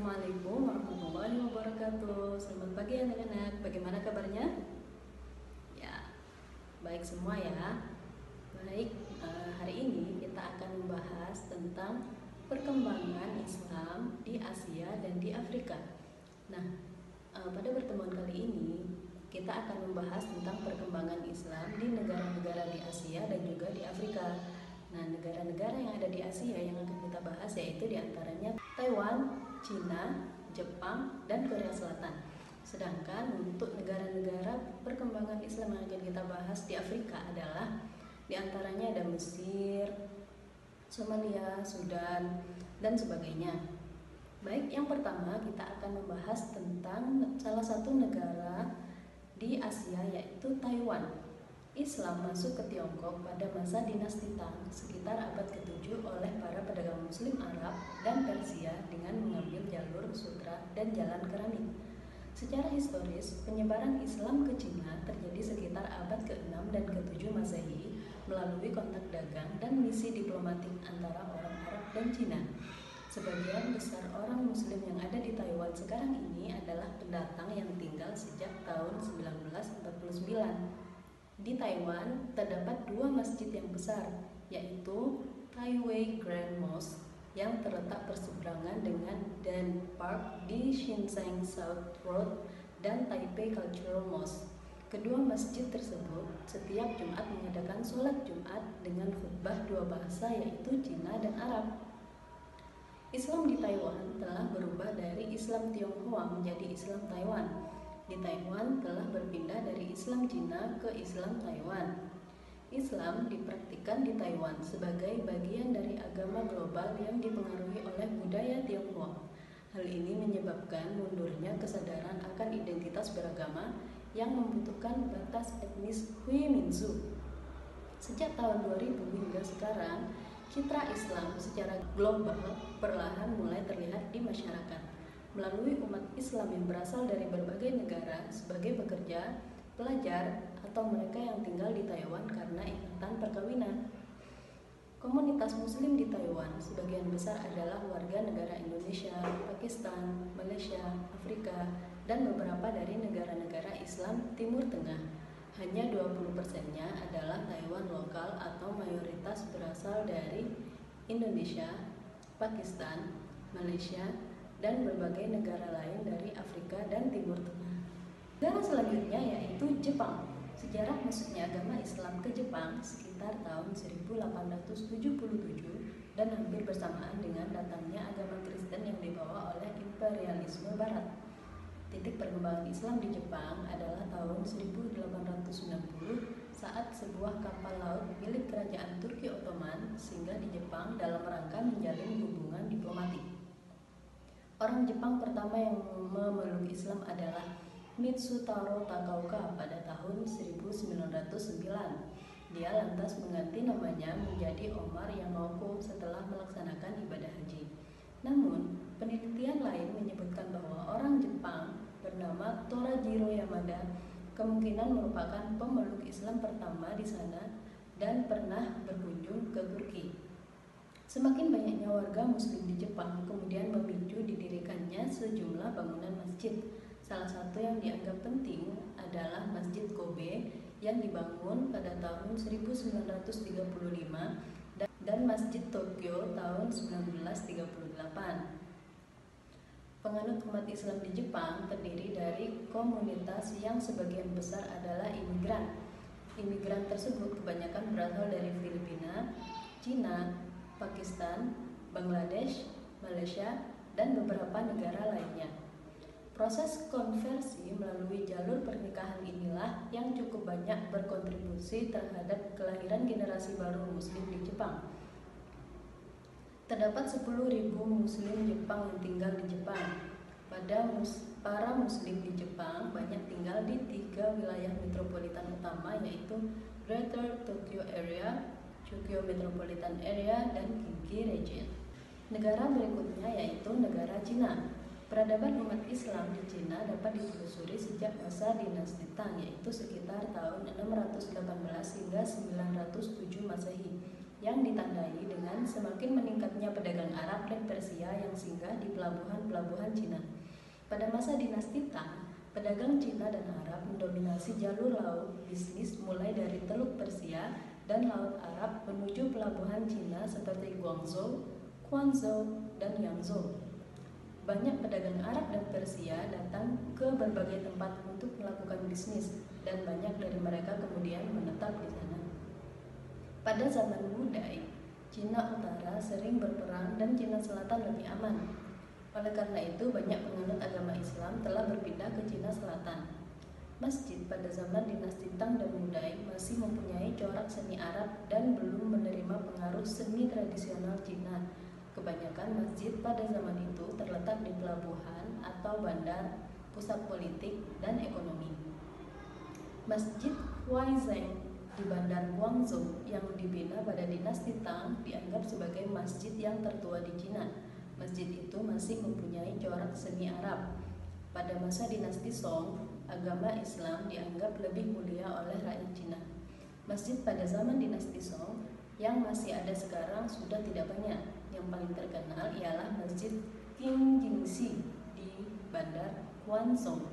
Assalamualaikum warahmatullahi wabarakatuh. Selamat pagi anak-anak. Bagaimana kabarnya? Ya, baik semua ya. Baik, hari ini kita akan membahas tentang perkembangan Islam di Asia dan di Afrika. Nah, pada pertemuan kali ini kita akan membahas tentang perkembangan Islam di negara-negara di Asia dan juga di Afrika. Nah, negara-negara yang ada di Asia yang akan kita bahas yaitu diantaranya Taiwan, Cina, Jepang, dan Korea Selatan. Sedangkan untuk negara-negara perkembangan Islam yang akan kita bahas di Afrika adalah diantaranya ada Mesir, Somalia, Sudan, dan sebagainya. Baik, yang pertama kita akan membahas tentang salah satu negara di Asia yaitu Taiwan. Islam masuk ke Tiongkok pada masa dinasti Tang sekitar abad ke-7 oleh para pedagang muslim Arab dan Persia dengan mengambil jalur sutra dan jalan keramik. Secara historis, penyebaran Islam ke Cina terjadi sekitar abad ke-6 dan ke-7 Masehi melalui kontak dagang dan misi diplomatik antara orang Arab dan Cina. Sebagian besar orang muslim yang ada di Taiwan sekarang ini adalah pendatang yang tinggal sejak tahun 1949. Di Taiwan terdapat dua masjid yang besar, yaitu Taipei Grand Mosque yang terletak berseberangan dengan Dan Park di Shenzhen South Road dan Taipei Cultural Mosque. Kedua masjid tersebut setiap Jumat mengadakan sholat Jumat dengan khutbah dua bahasa yaitu Cina dan Arab. Islam di Taiwan telah berubah dari Islam Tionghoa menjadi Islam Taiwan. Di Taiwan telah berpindah dari Islam Cina ke Islam Taiwan. Islam dipraktikkan di Taiwan sebagai bagian dari agama global yang dipengaruhi oleh budaya Tionghoa. Hal ini menyebabkan mundurnya kesadaran akan identitas beragama yang membutuhkan batas etnis Hui Minzu. Sejak tahun 2000 hingga sekarang, citra Islam secara global perlahan mulai terlihat di masyarakat melalui umat Islam yang berasal dari berbagai negara sebagai pekerja, pelajar, atau mereka yang tinggal di Taiwan karena ikatan perkawinan. Komunitas Muslim di Taiwan sebagian besar adalah warga negara Indonesia, Pakistan, Malaysia, Afrika, dan beberapa dari negara-negara Islam Timur Tengah. Hanya 20%-nya adalah Taiwan lokal atau mayoritas berasal dari Indonesia, Pakistan, Malaysia, dan berbagai negara lain dari Afrika dan Timur Tengah. Negara selanjutnya yaitu Jepang. Sejarah masuknya agama Islam ke Jepang sekitar tahun 1877 dan hampir bersamaan dengan datangnya agama Kristen yang dibawa oleh imperialisme Barat. Titik perkembangan Islam di Jepang adalah tahun 1890 saat sebuah kapal laut milik kerajaan Turki Ottoman singgah di Jepang dalam rangka menjalin hubungan diplomatik. Orang Jepang pertama yang memeluk Islam adalah Mitsutaro Takauka pada tahun 1909. Dia lantas mengganti namanya menjadi Omar Yamaoka setelah melaksanakan ibadah haji. Namun, penelitian lain menyebutkan bahwa orang Jepang bernama Torajiro Yamada kemungkinan merupakan pemeluk Islam pertama di sana dan pernah berkunjung ke Turki. Semakin banyaknya warga muslim di Jepang kemudian memicu didirikannya sejumlah bangunan masjid. Salah satu yang dianggap penting adalah Masjid Kobe yang dibangun pada tahun 1935 dan Masjid Tokyo tahun 1938. Penganut umat Islam di Jepang terdiri dari komunitas yang sebagian besar adalah imigran. Imigran tersebut kebanyakan berasal dari Filipina, Cina, Pakistan, Bangladesh, Malaysia, dan beberapa negara lainnya. Proses konversi melalui jalur pernikahan inilah yang cukup banyak berkontribusi terhadap kelahiran generasi baru Muslim di Jepang. Terdapat 10.000 Muslim Jepang yang tinggal di Jepang. Para Muslim di Jepang banyak tinggal di 3 wilayah metropolitan utama yaitu Greater Tokyo Area, Tokyo Metropolitan Area, dan Kinki Region. Negara berikutnya yaitu negara Cina. Peradaban umat Islam di Cina dapat ditelusuri sejak masa dinasti Tang yaitu sekitar tahun 618 hingga 907 Masehi yang ditandai dengan semakin meningkatnya pedagang Arab dan Persia yang singgah di pelabuhan-pelabuhan Cina. Pada masa dinasti Tang, pedagang Cina dan Arab mendominasi jalur laut bisnis mulai dari Teluk Persia dan Laut Arab menuju pelabuhan Cina seperti Guangzhou, Quanzhou, dan Yangzhou. Banyak pedagang Arab dan Persia datang ke berbagai tempat untuk melakukan bisnis dan banyak dari mereka kemudian menetap di sana. Pada zaman Wudai, Cina Utara sering berperang dan Cina Selatan lebih aman. Oleh karena itu, banyak penganut agama Islam telah berpindah ke Cina Selatan. Masjid pada zaman dinasti Tang dan Wudai masih mempunyai corak seni Arab dan belum menerima pengaruh seni tradisional Cina. Kebanyakan masjid pada zaman itu terletak di pelabuhan atau bandar, pusat politik dan ekonomi. Masjid Huaizheng di Bandar Guangzhou yang dibina pada dinasti Tang dianggap sebagai masjid yang tertua di Cina. Masjid itu masih mempunyai corak seni Arab. Pada masa dinasti Song, agama Islam dianggap lebih mulia oleh rakyat Cina. Masjid pada zaman dinasti Song yang masih ada sekarang sudah tidak banyak. Yang paling terkenal ialah Masjid Qingjingxi di Bandar Quanzhou.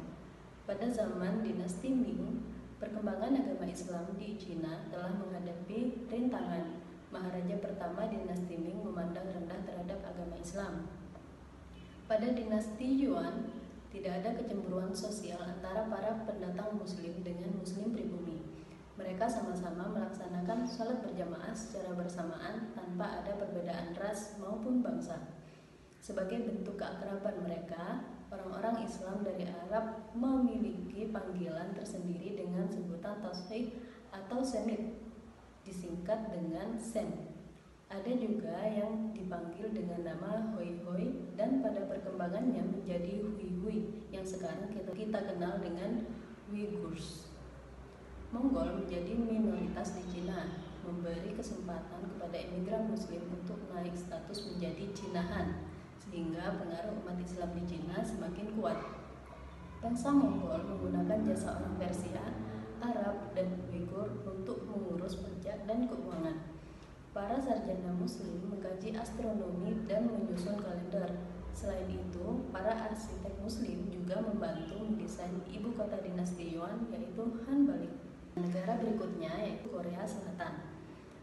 Pada zaman dinasti Ming, perkembangan agama Islam di Cina telah menghadapi rintangan. Maharaja pertama dinasti Ming memandang rendah terhadap agama Islam. Pada dinasti Yuan, tidak ada kecemburuan sosial antara para pendatang Muslim dengan Muslim pribumi. Mereka sama-sama melaksanakan sholat berjamaah secara bersamaan tanpa ada perbedaan ras maupun bangsa. Sebagai bentuk keakraban mereka, orang-orang Islam dari Arab memiliki panggilan tersendiri dengan sebutan Tauhid atau Semit, disingkat dengan Sem. Ada juga yang dipanggil dengan nama Hoi Hoi dan pada perkembangannya menjadi Hui Hui yang sekarang kita kenal dengan Uyghurs. Mongol menjadi minoritas di Cina, memberi kesempatan kepada imigran Muslim untuk naik status menjadi Cinahan, sehingga pengaruh umat Islam di Cina semakin kuat. Bangsa Mongol menggunakan jasa orang Persia, Arab, dan Uighur untuk mengurus pajak dan keuangan. Para sarjana Muslim mengkaji astronomi dan menyusun kalender. Selain itu, para arsitek Muslim juga membantu mendesain ibu kota dinasti Yuan, yaitu Han Balik. Negara berikutnya yaitu Korea Selatan.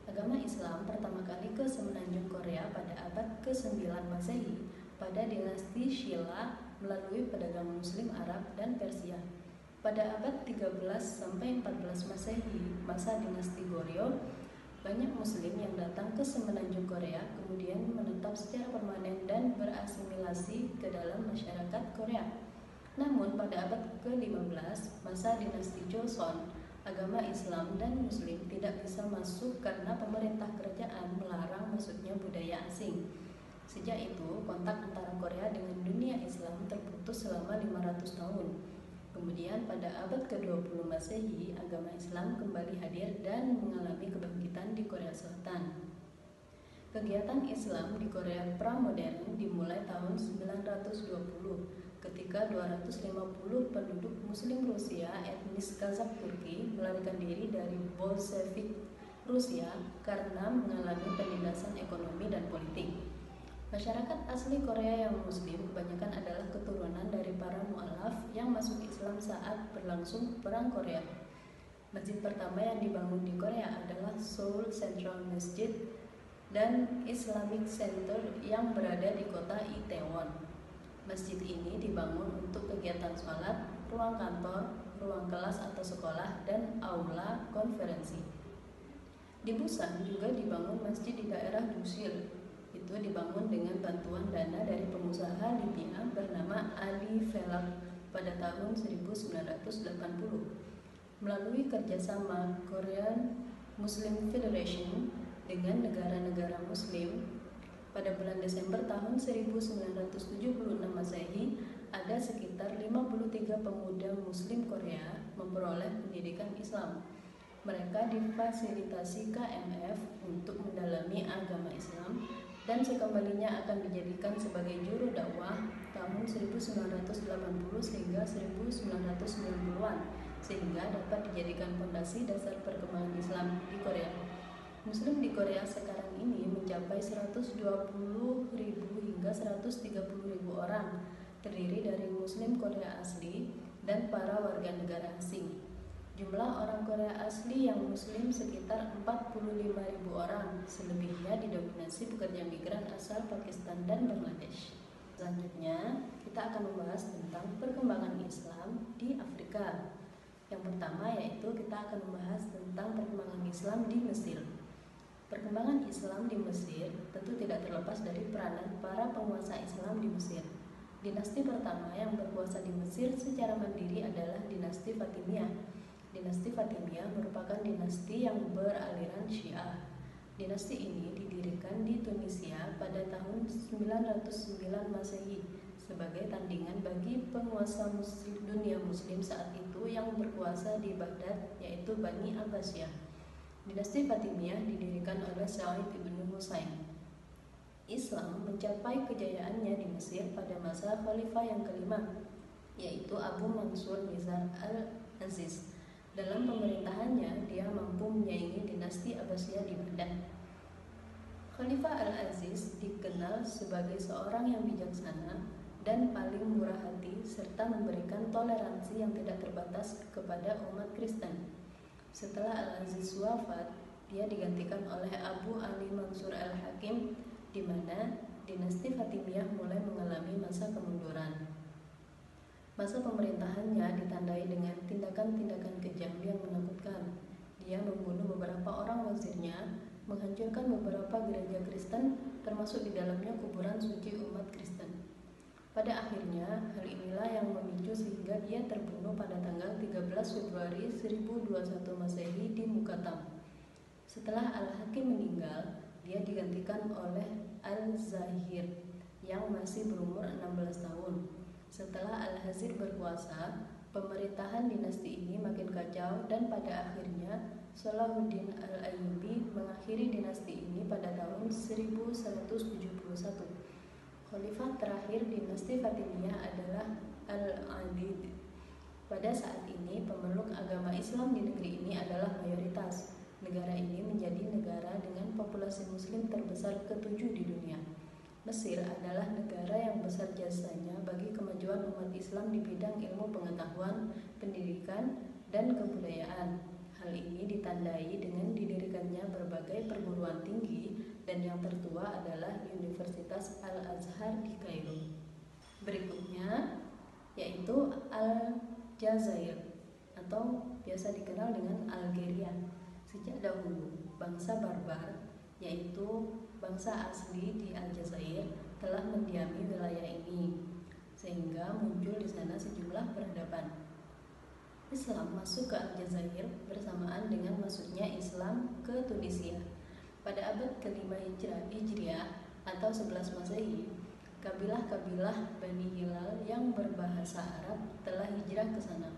Agama Islam pertama kali ke semenanjung Korea pada abad ke-9 Masehi pada dinasti Shilla melalui pedagang Muslim Arab dan Persia. Pada abad 13 sampai 14 Masehi, masa dinasti Goryeo, banyak Muslim yang datang ke semenanjung Korea kemudian menetap secara permanen dan berasimilasi ke dalam masyarakat Korea. Namun pada abad ke-15, masa dinasti Joseon, agama Islam dan Muslim tidak bisa masuk karena pemerintah kerajaan melarang masuknya budaya asing. Sejak itu, kontak antara Korea dengan dunia Islam terputus selama 500 tahun. Kemudian pada abad ke-20 Masehi, agama Islam kembali hadir dan mengalami kebangkitan di Korea Selatan. Kegiatan Islam di Korea pramodern dimulai tahun 920 ketika 250 penduduk Muslim Rusia etnis Kazakh Turki melarikan diri dari Bolshevik Rusia karena mengalami penindasan ekonomi dan politik. Masyarakat asli Korea yang Muslim kebanyakan adalah keturunan dari para mu'alaf yang masuk Islam saat berlangsung Perang Korea. Masjid pertama yang dibangun di Korea adalah Seoul Central Masjid dan Islamic Center yang berada di kota Itaewon. Masjid ini dibangun untuk kegiatan sholat, ruang kantor, ruang kelas atau sekolah, dan aula konferensi. Di Busan juga dibangun masjid di daerah Dusil. Itu dibangun dengan bantuan dana dari pengusaha Libya bernama Ali Velak pada tahun 1980. Melalui kerjasama Korean Muslim Federation dengan negara-negara Muslim, pada bulan Desember tahun 1976 Masehi, ada sekitar 53 pemuda Muslim Korea memperoleh pendidikan Islam. Mereka difasilitasi KMF untuk mendalami agama Islam dan sekembalinya akan dijadikan sebagai juru dakwah tahun 1980 sehingga 1990-an, sehingga dapat dijadikan fondasi dasar perkembangan Islam di Korea. Muslim di Korea sekarang ini mencapai 120.000 hingga 130.000 orang, terdiri dari Muslim Korea asli dan para warga negara asing. Jumlah orang Korea asli yang Muslim sekitar 45.000 orang, selebihnya didominasi pekerja migran asal Pakistan dan Bangladesh. Selanjutnya, kita akan membahas tentang perkembangan Islam di Afrika. Yang pertama yaitu kita akan membahas tentang perkembangan Islam di Mesir. Perkembangan Islam di Mesir tentu tidak terlepas dari peranan para penguasa Islam di Mesir. Dinasti pertama yang berkuasa di Mesir secara mandiri adalah dinasti Fatimiyah. Dinasti Fatimiyah merupakan dinasti yang beraliran Syiah. Dinasti ini didirikan di Tunisia pada tahun 909 Masehi sebagai tandingan bagi penguasa dunia Muslim saat itu yang berkuasa di Baghdad, yaitu Bani Abbasiyah. Dinasti Fatimiyah didirikan oleh Sa'id ibn Husain. Islam mencapai kejayaannya di Mesir pada masa khalifah yang kelima, yaitu Abu Mansur Nizar al-Aziz. Dalam pemerintahannya, dia mampu menyaingi dinasti Abbasiyah di Baghdad. Khalifah al-Aziz dikenal sebagai seorang yang bijaksana dan paling murah hati serta memberikan toleransi yang tidak terbatas kepada umat Kristen. Setelah al-Aziz wafat, dia digantikan oleh Abu Ali Mansur al-Hakim, di mana dinasti Fatimiyah mulai mengalami masa kemunduran. Masa pemerintahannya ditandai dengan tindakan-tindakan kejam yang menakutkan. Dia membunuh beberapa orang wazirnya, menghancurkan beberapa gereja Kristen, termasuk di dalamnya kuburan suci umat Kristen. Pada akhirnya, hal inilah yang memicu sehingga dia terbunuh pada tanggal 13 Februari 1021 Masehi di Muqattam. Setelah Al-Hakim meninggal, dia digantikan oleh Al-Zahir yang masih berumur 16 tahun. Setelah Al-Hazir berkuasa, pemerintahan dinasti ini makin kacau dan pada akhirnya Salahuddin Al-Ayyubi mengakhiri dinasti ini pada tahun 1171. Khalifah terakhir dinasti Fatimiyah adalah Al-Adid. Pada saat ini, pemeluk agama Islam di negeri ini adalah mayoritas. Negara ini menjadi negara dengan populasi Muslim terbesar ke-7 di dunia. Mesir adalah negara yang besar jasanya bagi kemajuan umat Islam di bidang ilmu pengetahuan, pendidikan, dan kebudayaan. Hal ini ditandai dengan didirikannya berbagai perguruan tinggi dan yang tertua adalah Universitas Al-Azhar di Kairo. Berikutnya yaitu Aljazair atau biasa dikenal dengan Algeria. Sejak dahulu, bangsa Barbar, yaitu bangsa asli di Aljazair, telah mendiami wilayah ini, sehingga muncul di sana sejumlah peradaban. Islam masuk ke Aljazair bersamaan dengan masuknya Islam ke Tunisia. Pada abad ke-5 Hijriah atau 11 Masehi, kabilah-kabilah Bani Hilal yang berbahasa Arab telah hijrah ke sana.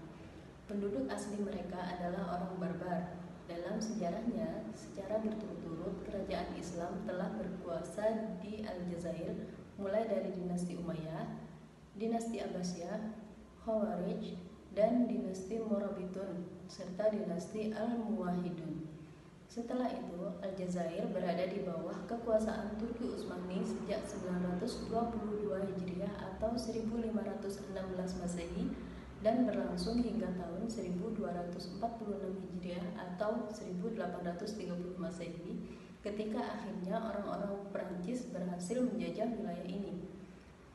Penduduk asli mereka adalah orang Barbar. Dalam sejarahnya, secara berturut-turut kerajaan Islam telah berkuasa di Aljazair mulai dari dinasti Umayyah, dinasti Abbasiyah, Khawarij, dan dinasti Morabitun, serta dinasti Al-Muwahhidun. Setelah itu, Aljazair berada di bawah kekuasaan Turki Utsmani sejak 922 Hijriah atau 1516 Masehi dan berlangsung hingga tahun 1246 Hijriah atau 1830 Masehi ketika akhirnya orang-orang Perancis berhasil menjajah wilayah ini.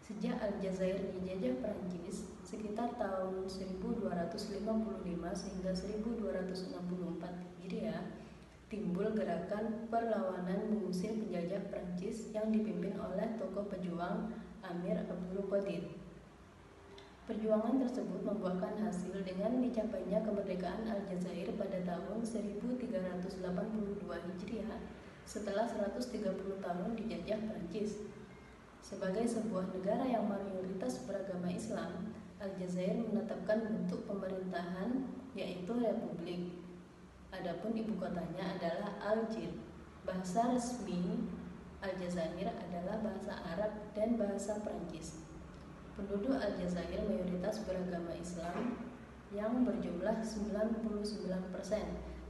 Sejak Aljazair dijajah Perancis sekitar tahun 1255 sehingga 1264 Hijriah, timbul gerakan perlawanan mengusir penjajah Perancis yang dipimpin oleh tokoh pejuang Amir Abdul Qadir. Perjuangan tersebut membuahkan hasil dengan dicapainya kemerdekaan Aljazair pada tahun 1382 Hijriah setelah 130 tahun dijajah Prancis. Sebagai sebuah negara yang mayoritas beragama Islam, Aljazair menetapkan bentuk pemerintahan yaitu republik. Adapun ibu kotanya adalah Algiers. Bahasa resmi Aljazair adalah bahasa Arab dan bahasa Prancis. Penduduk Aljazair mayoritas beragama Islam yang berjumlah 99%,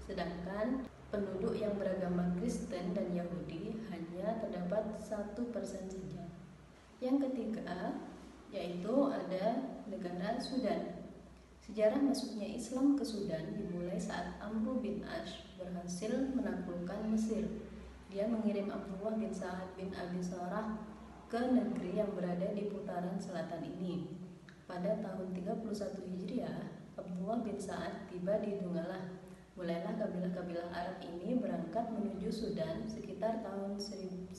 sedangkan penduduk yang beragama Kristen dan Yahudi hanya terdapat 1% saja. Yang ketiga, yaitu ada negara Sudan. Sejarah masuknya Islam ke Sudan dimulai saat Amr bin Ash berhasil menaklukkan Mesir. Dia mengirim Abdullah bin Sa'ad bin Abi Sarah ke negeri yang berada di putaran selatan ini. Pada tahun 31 Hijriah, Abdullah bin Sa'ad tiba di Donggala. Mulailah kabilah-kabilah Arab ini berangkat menuju Sudan sekitar tahun 132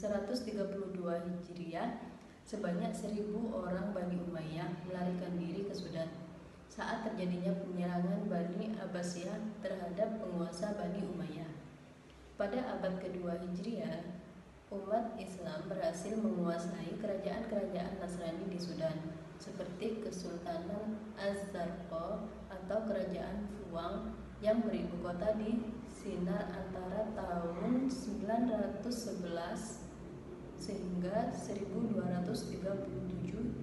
Hijriah. Sebanyak 1.000 orang Bani Umayyah melarikan diri ke Sudan saat terjadinya penyerangan Bani Abbasiyah terhadap penguasa Bani Umayyah. Pada abad kedua Hijriah, umat Islam berhasil menguasai kerajaan-kerajaan Nasrani di Sudan, seperti Kesultanan Az-Zarqa atau Kerajaan Fuang yang beribu kota di Sinar antara tahun 911 sehingga 1237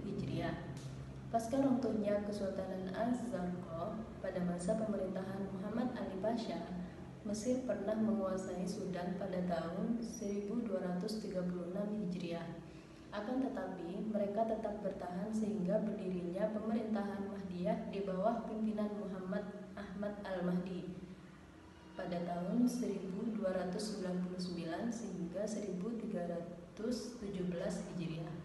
Hijriah. Pasca runtuhnya Kesultanan Az-Zarqa pada masa pemerintahan Muhammad Ali Pasha, Mesir pernah menguasai Sudan pada tahun 1236 Hijriah. Akan tetapi, mereka tetap bertahan sehingga berdirinya pemerintahan Mahdiyah di bawah pimpinan Muhammad Ahmad Al-Mahdi pada tahun 1299 sehingga 1317 Hijriah.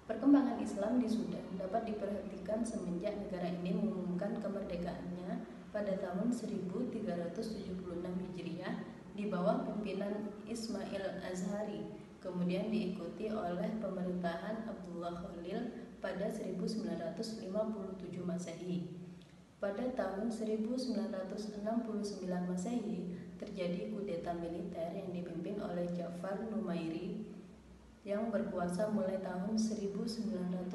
Perkembangan Islam di Sudan dapat diperhatikan semenjak negara ini mengumumkan kemerdekaannya pada tahun 1376 Hijriah di bawah pimpinan Ismail Azhari, kemudian diikuti oleh pemerintahan Abdullah Khalil pada 1957 Masehi. Pada tahun 1969 Masehi, terjadi kudeta militer yang dipimpin oleh Ja'far Numairi yang berkuasa mulai tahun 1969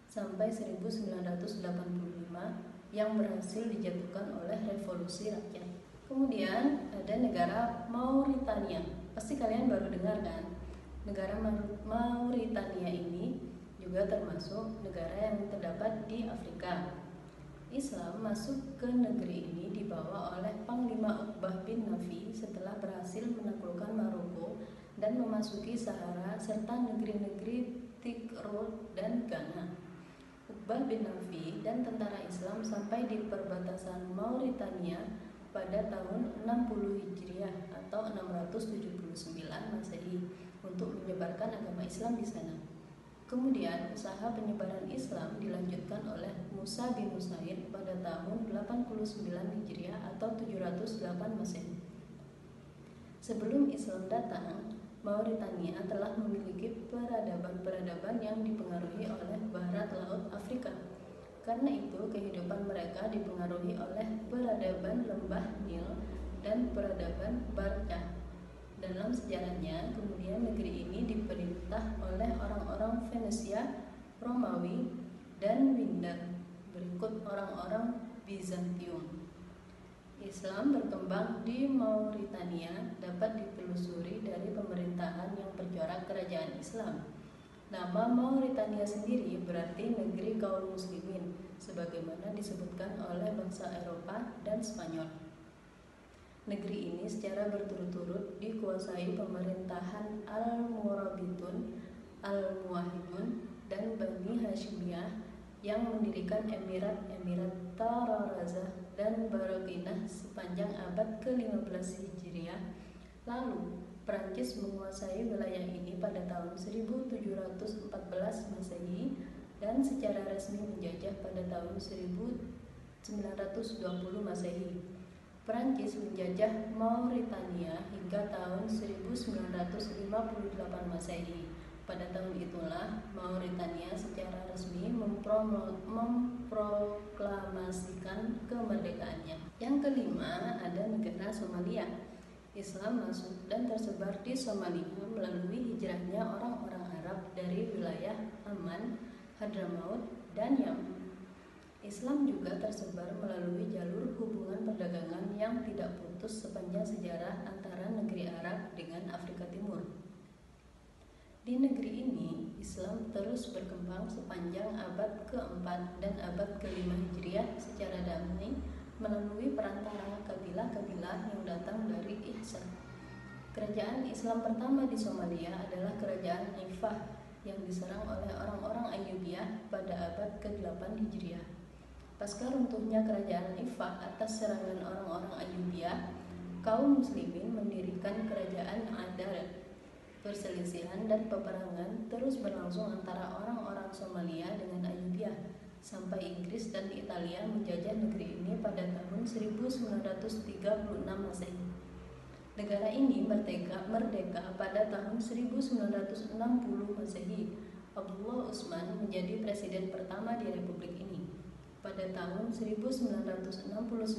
sampai 1985 yang berhasil dijatuhkan oleh revolusi rakyat. Kemudian ada negara Mauritania. Pasti kalian baru dengar kan? Negara Mauritania ini juga termasuk negara yang terdapat di Afrika. Islam masuk ke negeri ini dibawa oleh Panglima Uqbah bin Nafi setelah berhasil menaklukkan Maroko dan memasuki Sahara serta negeri-negeri Tigray dan Ghana. Uqbah bin Nafi dan tentara Islam sampai di perbatasan Mauritania pada tahun 60 Hijriah atau 679 Masehi untuk menyebarkan agama Islam di sana. Kemudian usaha penyebaran Islam dilanjutkan oleh Musa bin Usaid pada tahun 89 Hijriah atau 708 Masehi. Sebelum Islam datang, Mauritania telah memiliki peradaban-peradaban yang dipengaruhi oleh barat laut Afrika. Karena itu, kehidupan mereka dipengaruhi oleh peradaban lembah Nil dan peradaban Barca. Dalam sejarahnya, kemudian negeri ini diperintah oleh orang-orang Venesia, Romawi, dan Windar, berikut orang-orang Bizantium. Islam berkembang di Mauritania dapat ditelusuri dari pemerintahan yang bercorak kerajaan Islam. Nama Mauritania sendiri berarti negeri kaum muslimin, sebagaimana disebutkan oleh bangsa Eropa dan Spanyol. Negeri ini secara berturut-turut dikuasai pemerintahan Al-Murabitun, Al-Muwahhidun, dan Bani Hashimiyah yang mendirikan Emirat Tarazah dan Barakinah sepanjang abad ke-15 Hijriah. Lalu, Prancis menguasai wilayah ini pada tahun 1714 Masehi dan secara resmi menjajah pada tahun 1920 Masehi. Prancis menjajah Mauritania hingga tahun 1958 Masehi. Pada tahun itulah Mauritania secara resmi memproklamasikan kemerdekaannya. Yang kelima ada negara Somalia. Islam masuk dan tersebar di Somalia melalui hijrahnya orang-orang Arab dari wilayah Aman, Hadramaut, dan Yaman. Islam juga tersebar melalui jalur hubungan perdagangan yang tidak putus sepanjang sejarah antara negeri Arab dengan Afrika Timur. Di negeri ini, Islam terus berkembang sepanjang abad ke-4 dan abad ke-5 Hijriah secara damai melalui perantara kabilah-kabilah yang datang dari Ihsan. Kerajaan Islam pertama di Somalia adalah Kerajaan Ifah yang diserang oleh orang-orang Ayyubiyah pada abad ke-8 Hijriah. Pasca runtuhnya Kerajaan Ifah atas serangan orang-orang Ayyubiyah, kaum muslimin mendirikan Kerajaan Adal. Perselisihan dan peperangan terus berlangsung antara orang-orang Somalia dengan Ayyubiyah sampai Inggris dan Italia menjajah negeri ini pada tahun 1936 Masehi. Negara ini merdeka pada tahun 1960 Masehi. Abdullah Utsman menjadi presiden pertama di republik ini. Pada tahun 1969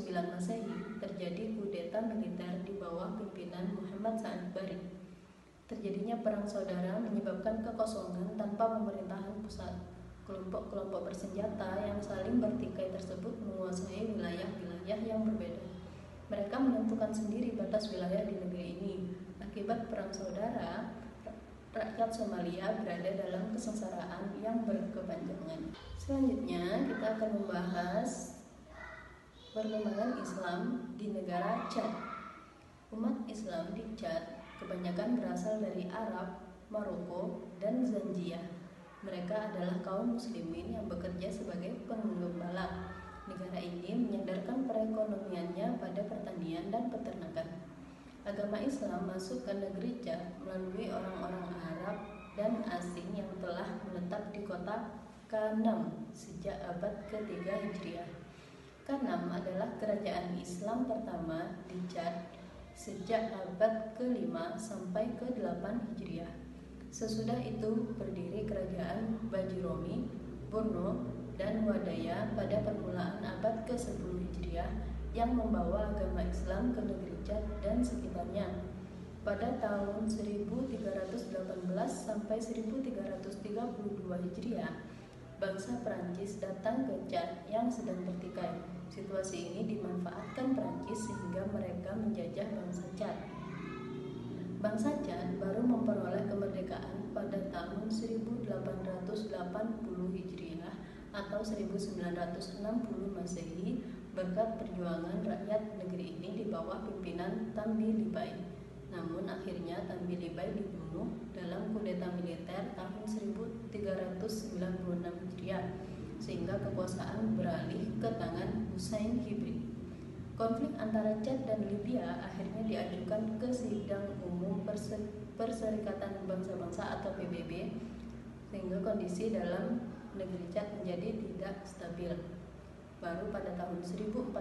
Masehi terjadi kudeta militer di bawah pimpinan Muhammad Sa'ad Barre. Terjadinya perang saudara menyebabkan kekosongan tanpa pemerintahan pusat. Kelompok-kelompok bersenjata yang saling bertikai tersebut menguasai wilayah-wilayah yang berbeda. Mereka menentukan sendiri batas wilayah di negeri ini. Akibat perang saudara, rakyat Somalia berada dalam kesengsaraan yang berkepanjangan. Selanjutnya, kita akan membahas perkembangan Islam di negara Chad. Umat Islam di Chad kebanyakan berasal dari Arab, Maroko, dan Zanzibar. Mereka adalah kaum muslimin yang bekerja sebagai penggembala. Negara ini menyandarkan perekonomiannya pada pertanian dan peternakan. Agama Islam masuk ke negeri Chad melalui orang-orang Arab dan asing yang telah menetap di kota Kanam sejak abad ke-3 Hijriah. Kanam adalah kerajaan Islam pertama di Chad sejak abad ke-5 sampai ke-8 Hijriah. Sesudah itu berdiri kerajaan Bajiromi, Borno, dan Wadaya pada permulaan abad ke-10 Hijriah yang membawa agama Islam ke negeri Chad dan sekitarnya. Pada tahun 1318 sampai 1332 Hijriah, bangsa Perancis datang ke Chad yang sedang bertikai. Situasi ini dimanfaatkan Perancis sehingga mereka menjajah bangsa Chad. Bangsa Chad baru memperoleh kemerdekaan pada tahun 1880 Hijriah atau 1960 Masehi berkat perjuangan rakyat negeri ini di bawah pimpinan Tambi Libai. Namun akhirnya Tambi Libai dibunuh dalam kudeta militer tahun 1396 Hijriah sehingga kekuasaan beralih ke tangan Hussein Hibri. Konflik antara Chad dan Libya akhirnya diajukan ke Sidang Umum Perserikatan Bangsa-Bangsa atau PBB sehingga kondisi dalam negeri Chad menjadi tidak stabil. Baru pada tahun 1415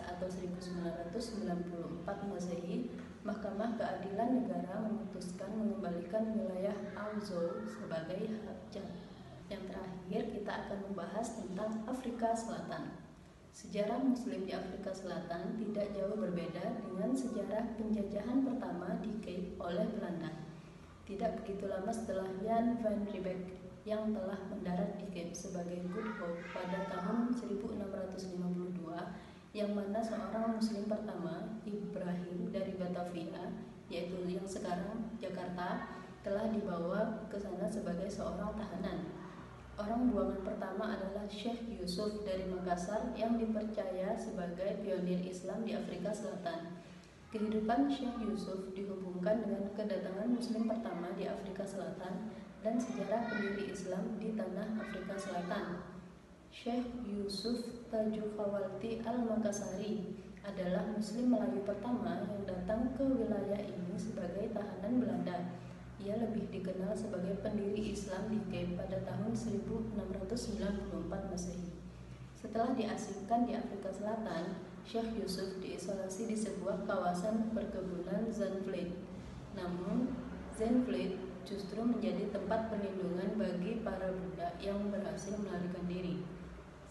atau 1994 Masehi, Mahkamah Keadilan Negara memutuskan mengembalikan wilayah Azov sebagai hak Chad. Yang terakhir kita akan membahas tentang Afrika Selatan. Sejarah Muslim di Afrika Selatan tidak jauh berbeda dengan sejarah penjajahan pertama di Cape oleh Belanda. Tidak begitu lama setelah Jan van Riebeeck yang telah mendarat di Cape sebagai Good Hope pada tahun 1652, yang mana seorang Muslim pertama, Ibrahim dari Batavia, yaitu yang sekarang Jakarta, telah dibawa ke sana sebagai seorang tahanan. Orang buangan pertama adalah Syekh Yusuf dari Makassar yang dipercaya sebagai pionir Islam di Afrika Selatan. Kehidupan Syekh Yusuf dihubungkan dengan kedatangan Muslim pertama di Afrika Selatan dan sejarah pendiri Islam di tanah Afrika Selatan. Syekh Yusuf Tajukhawalti Al-Makassari adalah Muslim Melayu pertama yang datang ke wilayah ini sebagai tahanan Belanda. Ia lebih dikenal sebagai pendiri Islam di Cape pada tahun 1694 Masehi. Setelah diasingkan di Afrika Selatan, Syekh Yusuf diisolasi di sebuah kawasan perkebunan Zandvliet. Namun, Zandvliet justru menjadi tempat perlindungan bagi para budak yang berhasil melarikan diri.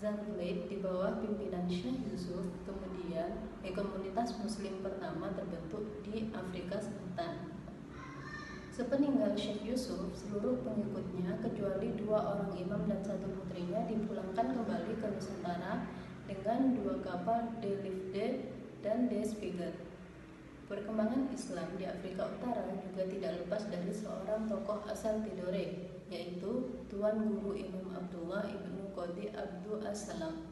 Zandvliet di bawah pimpinan Syekh Yusuf kemudian komunitas Muslim pertama terbentuk di Afrika Selatan. Sepeninggal Syekh Yusuf, seluruh pengikutnya kecuali 2 orang imam dan 1 putrinya dipulangkan kembali ke Nusantara dengan 2 kapal De Liefde dan De Spiegel. Perkembangan Islam di Afrika Utara juga tidak lepas dari seorang tokoh asal Tidore, yaitu Tuan Guru Imam Abdullah ibnu Qadi Abdu As-Salam.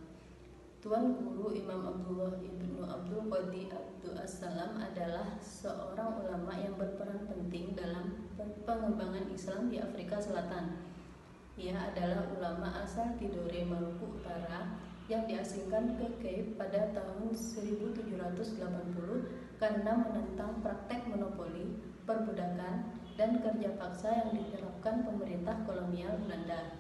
Tuan Guru Imam Abdullah ibnu Abdul Qadi Abdul As-Salam adalah seorang ulama yang berperan penting dalam pengembangan Islam di Afrika Selatan. Ia adalah ulama asal Tidore, Maluku Utara yang diasingkan ke Cape pada tahun 1780 karena menentang praktek monopoli, perbudakan, dan kerja paksa yang diterapkan pemerintah kolonial Belanda.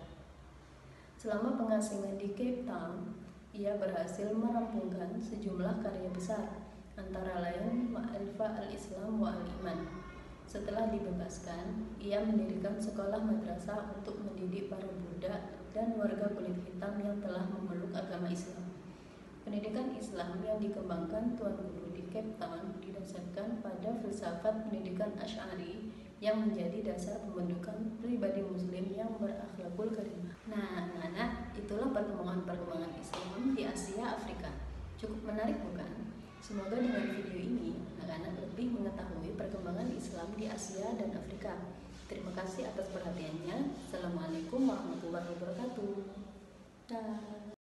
Selama pengasingan di Cape Town, ia berhasil merampungkan sejumlah karya besar, antara lain Ma'rifah al-Islam wa al-Iman. Setelah dibebaskan, ia mendirikan sekolah madrasah untuk mendidik para budak dan warga kulit hitam yang telah memeluk agama Islam. Pendidikan Islam yang dikembangkan Tuan Guru di Cape Town didasarkan pada filsafat pendidikan Asy'ari yang menjadi dasar pembentukan pribadi muslim yang berakhlakul karimah. Nah, anak-anak, itulah perkembangan Islam di Asia Afrika. Cukup menarik bukan? Semoga dengan video ini anak-anak lebih mengetahui perkembangan Islam di Asia dan Afrika. Terima kasih atas perhatiannya. Assalamualaikum warahmatullahi wabarakatuh. Dah.